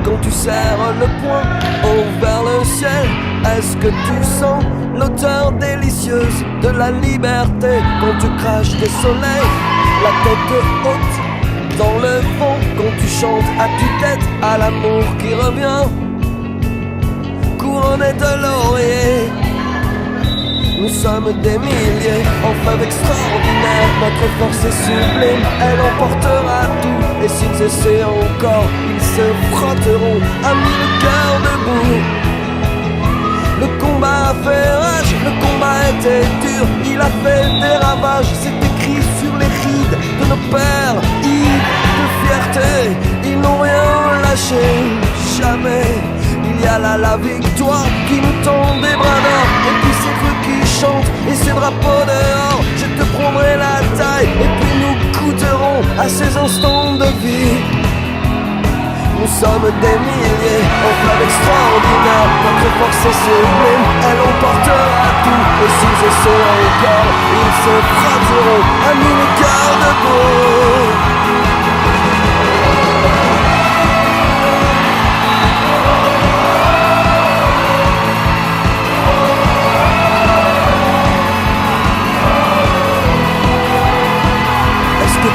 quand tu serres le poing haut vers le ciel? Est-ce que tu sens l'odeur délicieuse de la liberté quand tu craches des soleils, la tête haute dans le vent, quand tu chantes à tue-tête à l'amour qui revient, couronné de lauriers? Nous sommes des milliers, en fleuve extraordinaire. Notre force est sublime, elle emportera tout. Et s'ils essaient encore, ils se frotteront à mille cœurs debout. Le combat a fait rage, le combat était dur. Il a fait des ravages, c'est écrit sur les rides de nos pères. Ivres de fierté, ils n'ont rien lâché, jamais. Il y a là la victoire qui nous tend des bras d'or. Et puis ces trucs qui chantent et ces drapeaux dehors. Je te prendrai la taille et puis nous goûterons à ces instants de vie. Nous sommes des milliers, en fleuve extraordinaire. Notre force est sublime, elle emportera tout. Et s'ils essaient encore, ils se frotteront à mille cœurs debout.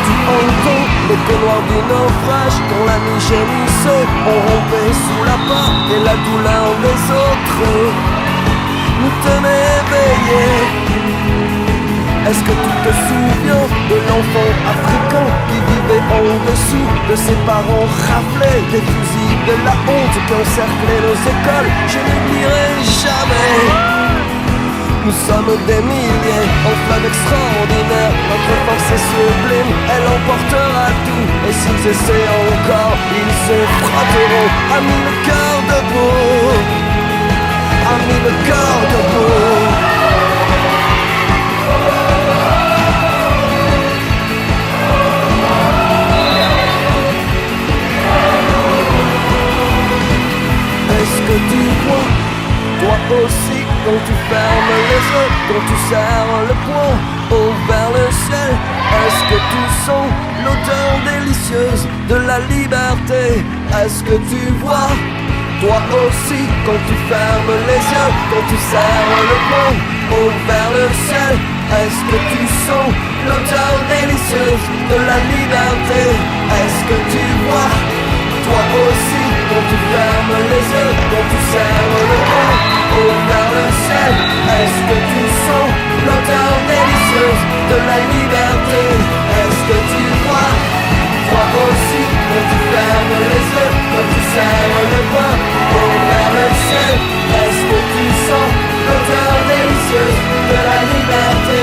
Tu entends l'écho noir du naufrage quand la nuit gémissait, on rompait sous la porte et la douleur des autres nous tenait éveillés. Est-ce que tu te souviens de l'enfant africain qui vivait en dessous de ses parents raflés, des fusils de la honte qui encerclaient nos écoles? Je n'oublierai jamais. Nous sommes des milliers, en flamme extraordinaire. Notre force est sublime, elle emportera tout. Et s'ils essaient encore, ils se frotteront à mille cœurs debout, à mille cœurs debout. Est-ce que tu crois, toi aussi, quand tu fermes les yeux, quand tu serres le poing haut vers le ciel? Est-ce que tu sens l'odeur délicieuse de la liberté? Est-ce que tu vois, toi aussi, quand tu fermes les yeux, quand tu serres le poing haut vers le ciel? Est-ce que tu sens l'odeur délicieuse de la liberté? Est-ce que tu vois, toi aussi, quand tu fermes les yeux, quand tu serres le poing haut vers le ciel? Est-ce que tu sens l'odeur délicieuse de la liberté? Est-ce que tu vois, toi aussi, quand tu fermes les yeux, quand tu serres le poing haut vers le ciel? Est-ce que tu sens l'odeur délicieuse de la liberté?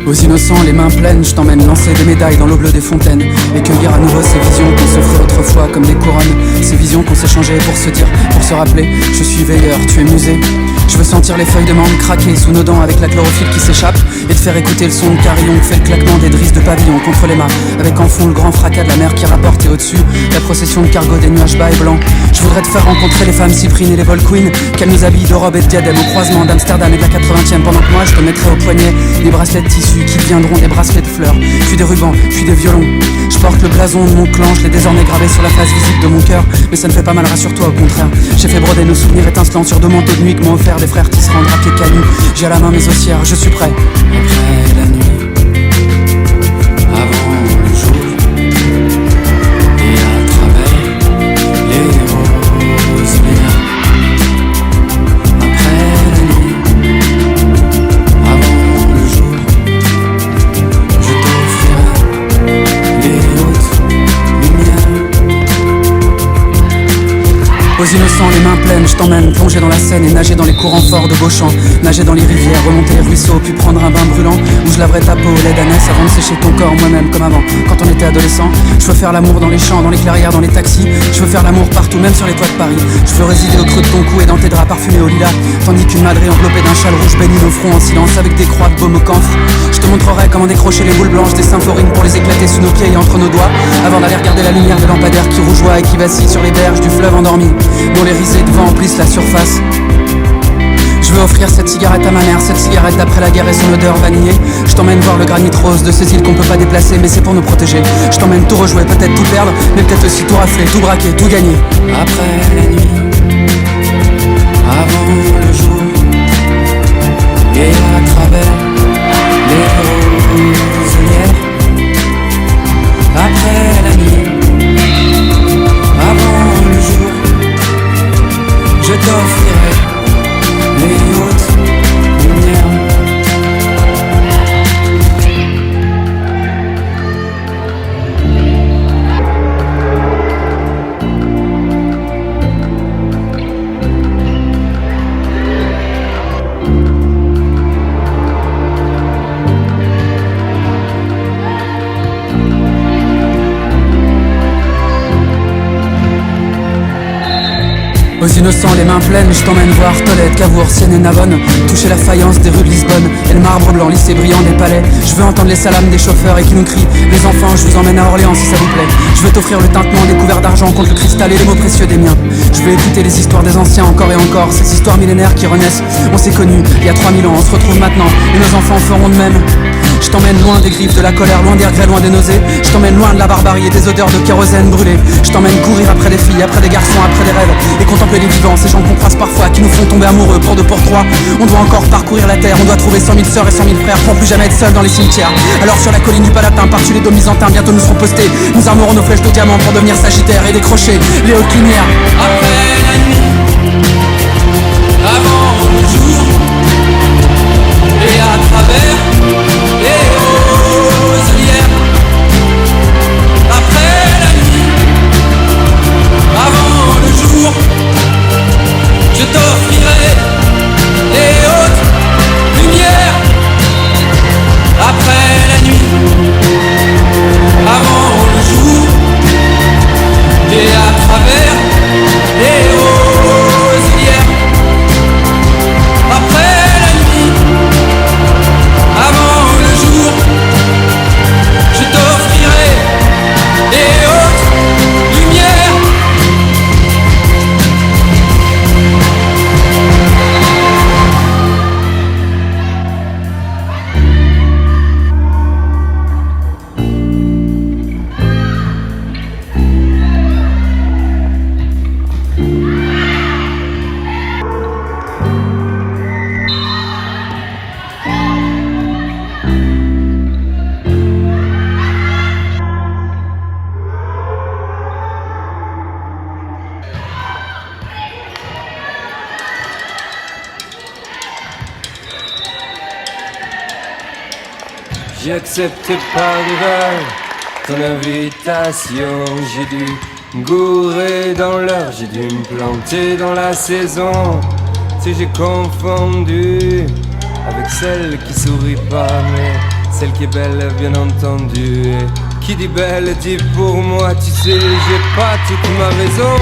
Aux innocents, les mains pleines, je t'emmène lancer des médailles dans l'eau bleue des fontaines et cueillir à nouveau ces visions qu'on s'offrait autrefois comme des couronnes. Ces visions qu'on s'échangeait pour se dire, pour se rappeler, je suis veilleur, tu es musée. Je veux sentir les feuilles de mangue craquer sous nos dents avec la chlorophylle qui s'échappe et te faire écouter le son de carillon, fait le claquement des drisses de pavillon contre les mâts, avec en fond le grand fracas de la mer qui rapporte et au-dessus la procession de cargo des nuages bas et blancs. Je voudrais te faire rencontrer les femmes cyprines et les vol queens, qu'elles nous habillent de robes et de diadèmes au croisement d'Amsterdam et de la 80e, pendant que moi je te mettrai au poignet des bracelets de tissu qui deviendront des bracelets de fleurs, puis des rubans, puis des violons. Je porte le blason de mon clan, je l'ai désormais gravé sur la face visible de mon cœur, mais ça ne fait pas mal, rassure-toi, au contraire. J'ai fait broder nos souvenirs étincelants sur deux manteaux de nuit que m'ont offert des frères tisserands drapés cailloux. J'ai à la main mes ossières, je suis prêt. Après la nuit, avant le jour, et à travers les roses lumières. Après la nuit, avant le jour, je t'offrirai les hautes lumières. Aux innocents, les mains pleines, je t'emmène plonger dans la Seine et nager dans les courants forts de Beauchamp. Nager dans les rivières, remonter les ruisseaux, puis prendre un bain brûlant où je laverai ta peau au lait d'ânesse avant de sécher ton corps moi-même comme avant, quand on était adolescent. Je veux faire l'amour dans les champs, dans les clairières, dans les taxis. Je veux faire l'amour partout, même sur les toits de Paris. Je veux résider au creux de ton cou et dans tes draps parfumés au lilas, tandis qu'une madrée enveloppée d'un châle rouge bénit nos fronts en silence avec des croix de baume au camphre. Je te montrerai comment décrocher les boules blanches des symphorines pour les éclater sous nos pieds et entre nos doigts, avant d'aller regarder la lumière des lampadaires qui rougeoie et qui vacille sur les berges du fleuve endormi, dont les risées de vent emplissent la surface. Je veux offrir cette cigarette à ma mère, cette cigarette d'après la guerre et son odeur vanillée. Je t'emmène voir le granit rose de ces îles qu'on peut pas déplacer, mais c'est pour nous protéger. Je t'emmène tout rejouer, peut-être tout perdre, mais peut-être aussi tout rafler, tout braquer, tout gagner. Après la nuit, avant le jour, et à travers les roselières. Après la nuit, avant le jour, je t'offrirai les hautes lumières. Aux innocents, les mains pleines, je t'emmène voir Tolède, Cavour, Sienne et Navone, toucher la faïence des rues de Lisbonne et le marbre blanc lissé brillant des palais. Je veux entendre les salams des chauffeurs et qui nous crient: les enfants, je vous emmène à Orléans si ça vous plaît. Je veux t'offrir le tintement des couverts d'argent contre le cristal et les mots précieux des miens. Je veux écouter les histoires des anciens encore et encore, ces histoires millénaires qui renaissent. On s'est connus il y a 3000 ans, on se retrouve maintenant et nos enfants feront de même. Je t'emmène loin des griffes de la colère, loin des regrets, loin des nausées. Je t'emmène loin de la barbarie et des odeurs de kérosène brûlé. Je t'emmène courir après des filles, après des garçons, après des rêves, et contempler les vivants, ces gens qu'on croise parfois, qui nous font tomber amoureux pour deux pour trois. On doit encore parcourir la terre, on doit trouver 100 000 sœurs et 100 000 frères pour plus jamais être seul dans les cimetières. Alors sur la colline du Palatin, par-dessus les dômes byzantins, bientôt nous serons postés. Nous armerons nos flèches de diamant pour devenir sagittaires et décrocher les hautes lumières. Après la nuit, avant le jour, et à travers les roselières. Après la nuit, avant le jour, je t'offrirai les hautes lumières. Après la nuit, avant le jour, et à travers les roselières. Après la nuit, avant le jour, je t'offrirai les hautes lumières. J'ai accepté par erreur ton invitation. J'ai dû me gourer dans l'heure, j'ai dû me planter dans la saison. Si j'ai confondu avec celle qui sourit pas, mais celle qui est belle bien entendu. Et qui dit belle dit pour moi, tu sais, j'ai pas toute ma raison.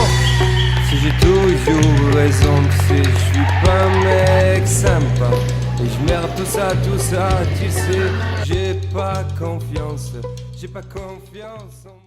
Si j'ai toujours raison, tu sais, je suis pas un mec sympa. Et je merde tout ça, tu sais, j'ai pas confiance en